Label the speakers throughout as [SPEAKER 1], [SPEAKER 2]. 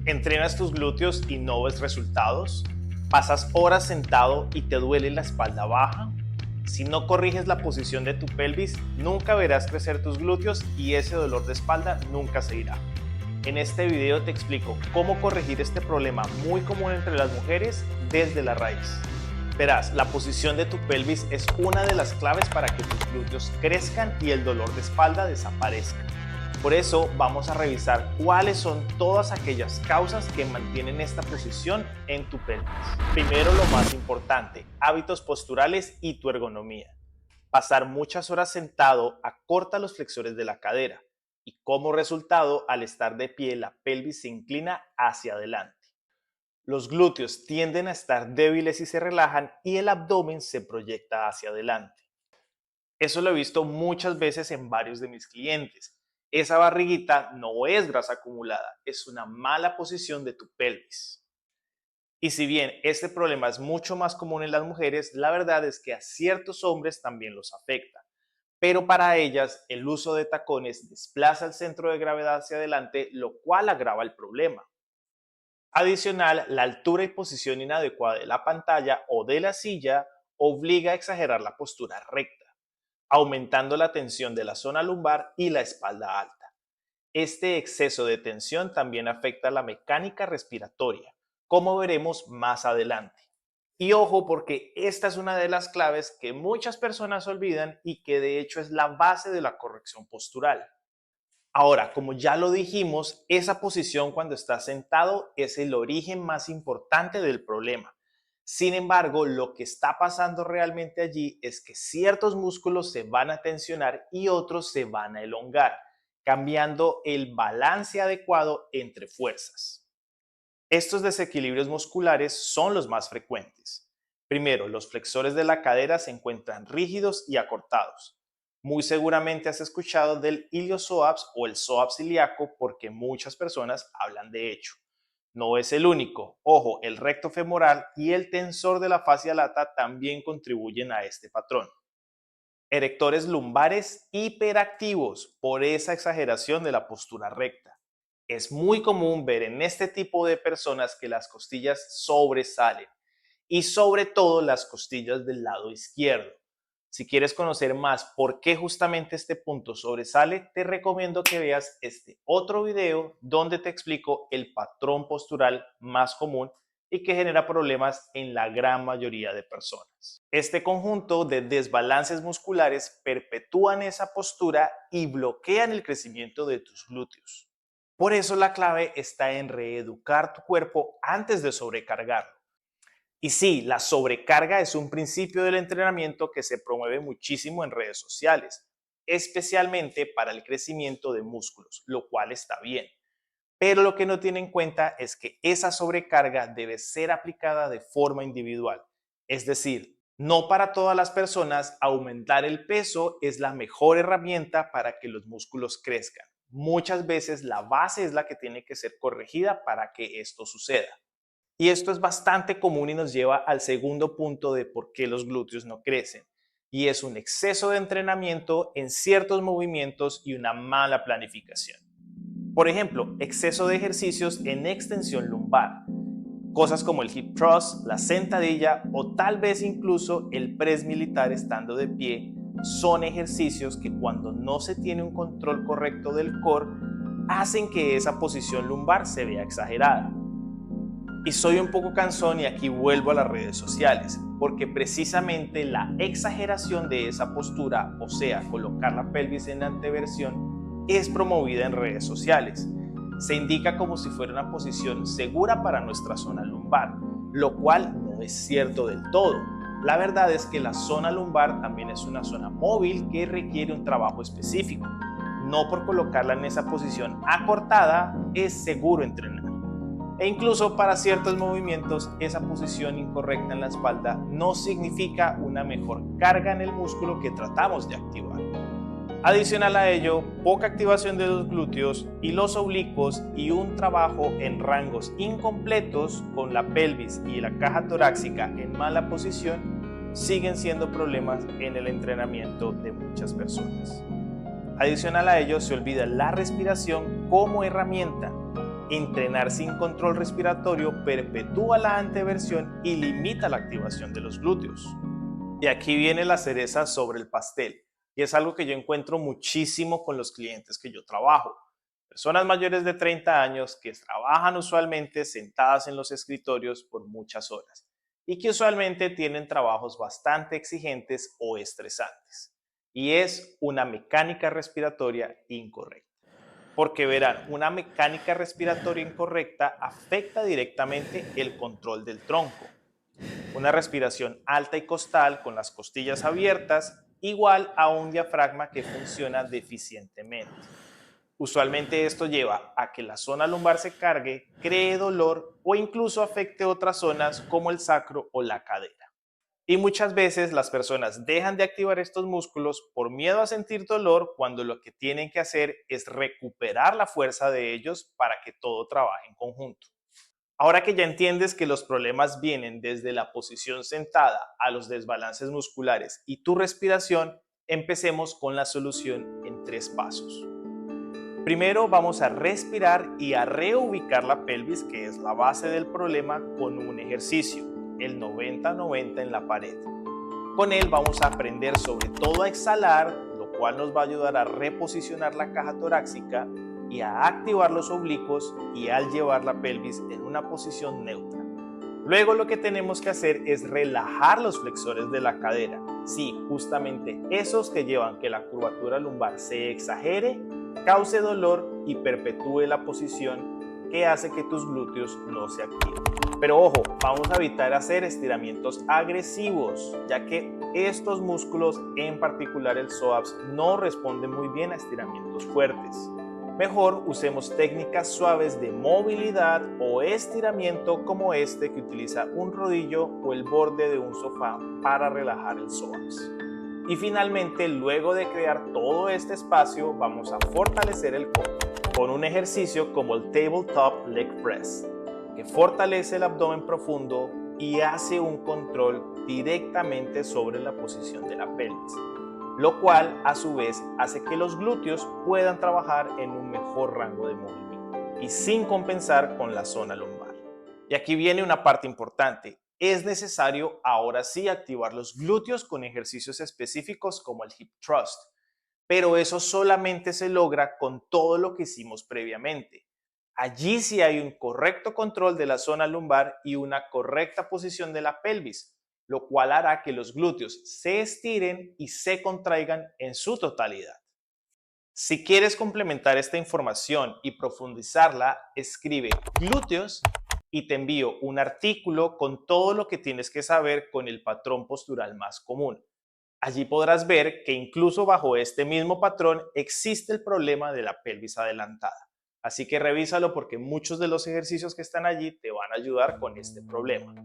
[SPEAKER 1] ¿Entrenas tus glúteos y no ves resultados? ¿Pasas horas sentado y te duele la espalda baja? Si no corriges la posición de tu pelvis, nunca verás crecer tus glúteos y ese dolor de espalda nunca se irá. En este video te explico cómo corregir este problema muy común entre las mujeres desde la raíz. Verás, la posición de tu pelvis es una de las claves para que tus glúteos crezcan y el dolor de espalda desaparezca. Por eso vamos a revisar cuáles son todas aquellas causas que mantienen esta posición en tu pelvis. Primero, lo más importante, hábitos posturales y tu ergonomía. Pasar muchas horas sentado acorta los flexores de la cadera y como resultado, al estar de pie, la pelvis se inclina hacia adelante. Los glúteos tienden a estar débiles y se relajan y el abdomen se proyecta hacia adelante. Eso lo he visto muchas veces en varios de mis clientes. Esa barriguita no es grasa acumulada, es una mala posición de tu pelvis. Y si bien este problema es mucho más común en las mujeres, la verdad es que a ciertos hombres también los afecta. Pero para ellas, el uso de tacones desplaza el centro de gravedad hacia adelante, lo cual agrava el problema. Adicional, la altura y posición inadecuada de la pantalla o de la silla obliga a exagerar la postura recta, aumentando la tensión de la zona lumbar y la espalda alta. Este exceso de tensión también afecta la mecánica respiratoria, como veremos más adelante. Y ojo, porque esta es una de las claves que muchas personas olvidan y que de hecho es la base de la corrección postural. Ahora, como ya lo dijimos, esa posición cuando estás sentado es el origen más importante del problema. Sin embargo, lo que está pasando realmente allí es que ciertos músculos se van a tensionar y otros se van a elongar, cambiando el balance adecuado entre fuerzas. Estos desequilibrios musculares son los más frecuentes. Primero, los flexores de la cadera se encuentran rígidos y acortados. Muy seguramente has escuchado del iliopsoas o el psoas ilíaco porque muchas personas hablan de ello. No es el único. Ojo, el recto femoral y el tensor de la fascia lata también contribuyen a este patrón. Erectores lumbares hiperactivos por esa exageración de la postura recta. Es muy común ver en este tipo de personas que las costillas sobresalen y sobre todo las costillas del lado izquierdo. Si quieres conocer más por qué justamente este punto sobresale, te recomiendo que veas este otro video donde te explico el patrón postural más común y que genera problemas en la gran mayoría de personas. Este conjunto de desbalances musculares perpetúan esa postura y bloquean el crecimiento de tus glúteos. Por eso la clave está en reeducar tu cuerpo antes de sobrecargarlo. Y sí, la sobrecarga es un principio del entrenamiento que se promueve muchísimo en redes sociales, especialmente para el crecimiento de músculos, lo cual está bien. Pero lo que no tiene en cuenta es que esa sobrecarga debe ser aplicada de forma individual. Es decir, no para todas las personas aumentar el peso es la mejor herramienta para que los músculos crezcan. Muchas veces la base es la que tiene que ser corregida para que esto suceda. Y esto es bastante común y nos lleva al segundo punto de por qué los glúteos no crecen. Y es un exceso de entrenamiento en ciertos movimientos y una mala planificación. Por ejemplo, exceso de ejercicios en extensión lumbar. Cosas como el hip thrust, la sentadilla o tal vez incluso el press militar estando de pie son ejercicios que cuando no se tiene un control correcto del core hacen que esa posición lumbar se vea exagerada. Y soy un poco cansón y aquí vuelvo a las redes sociales, porque precisamente la exageración de esa postura, o sea, colocar la pelvis en anteversión, es promovida en redes sociales. Se indica como si fuera una posición segura para nuestra zona lumbar, lo cual no es cierto del todo. La verdad es que la zona lumbar también es una zona móvil que requiere un trabajo específico. No por colocarla en esa posición acortada es seguro entrenar. E incluso para ciertos movimientos, esa posición incorrecta en la espalda no significa una mejor carga en el músculo que tratamos de activar. Adicional a ello, poca activación de los glúteos y los oblicuos y un trabajo en rangos incompletos con la pelvis y la caja torácica en mala posición siguen siendo problemas en el entrenamiento de muchas personas. Adicional a ello, se olvida la respiración como herramienta. Entrenar sin control respiratorio perpetúa la anteversión y limita la activación de los glúteos. Y aquí viene la cereza sobre el pastel, y es algo que yo encuentro muchísimo con los clientes que yo trabajo. Personas mayores de 30 años que trabajan usualmente sentadas en los escritorios por muchas horas y que usualmente tienen trabajos bastante exigentes o estresantes. Y es una mecánica respiratoria incorrecta. Porque verán, una mecánica respiratoria incorrecta afecta directamente el control del tronco. Una respiración alta y costal con las costillas abiertas igual a un diafragma que funciona deficientemente. Usualmente esto lleva a que la zona lumbar se cargue, cree dolor o incluso afecte otras zonas como el sacro o la cadera. Y muchas veces las personas dejan de activar estos músculos por miedo a sentir dolor cuando lo que tienen que hacer es recuperar la fuerza de ellos para que todo trabaje en conjunto. Ahora que ya entiendes que los problemas vienen desde la posición sentada a los desbalances musculares y tu respiración, empecemos con la solución en 3 pasos. Primero vamos a respirar y a reubicar la pelvis, que es la base del problema, con un ejercicio, el 90-90 en la pared. Con él vamos a aprender sobre todo a exhalar, lo cual nos va a ayudar a reposicionar la caja torácica y a activar los oblicuos y al llevar la pelvis en una posición neutra. Luego lo que tenemos que hacer es relajar los flexores de la cadera. Sí, justamente esos que llevan que la curvatura lumbar se exagere, cause dolor y perpetúe la posición que hace que tus glúteos no se activen. Pero ojo, vamos a evitar hacer estiramientos agresivos, ya que estos músculos, en particular el psoas, no responden muy bien a estiramientos fuertes. Mejor usemos técnicas suaves de movilidad o estiramiento como este que utiliza un rodillo o el borde de un sofá para relajar el psoas. Y finalmente, luego de crear todo este espacio, vamos a fortalecer el core con un ejercicio como el Tabletop Leg Press, que fortalece el abdomen profundo y hace un control directamente sobre la posición de la pelvis, lo cual a su vez hace que los glúteos puedan trabajar en un mejor rango de movimiento y sin compensar con la zona lumbar. Y aquí viene una parte importante. Es necesario ahora sí activar los glúteos con ejercicios específicos como el hip thrust, pero eso solamente se logra con todo lo que hicimos previamente. Allí sí hay un correcto control de la zona lumbar y una correcta posición de la pelvis, lo cual hará que los glúteos se estiren y se contraigan en su totalidad. Si quieres complementar esta información y profundizarla, escribe glúteos y te envío un artículo con todo lo que tienes que saber con el patrón postural más común. Allí podrás ver que incluso bajo este mismo patrón existe el problema de la pelvis adelantada. Así que revísalo porque muchos de los ejercicios que están allí te van a ayudar con este problema.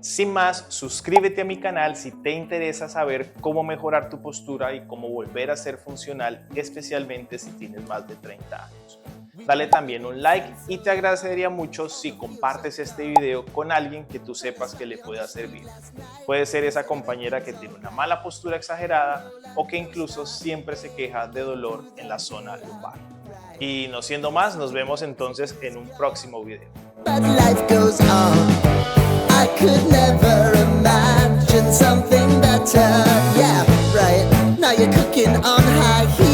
[SPEAKER 1] Sin más, suscríbete a mi canal si te interesa saber cómo mejorar tu postura y cómo volver a ser funcional, especialmente si tienes más de 30 años. Dale también un like y te agradecería mucho si compartes este video con alguien que tú sepas que le pueda servir. Puede ser esa compañera que tiene una mala postura exagerada o que incluso siempre se queja de dolor en la zona lumbar. Y no siendo más, nos vemos entonces en un próximo video.
[SPEAKER 2] But life goes on. I could never imagine something better. Yeah, right. Now you're cooking on high heat.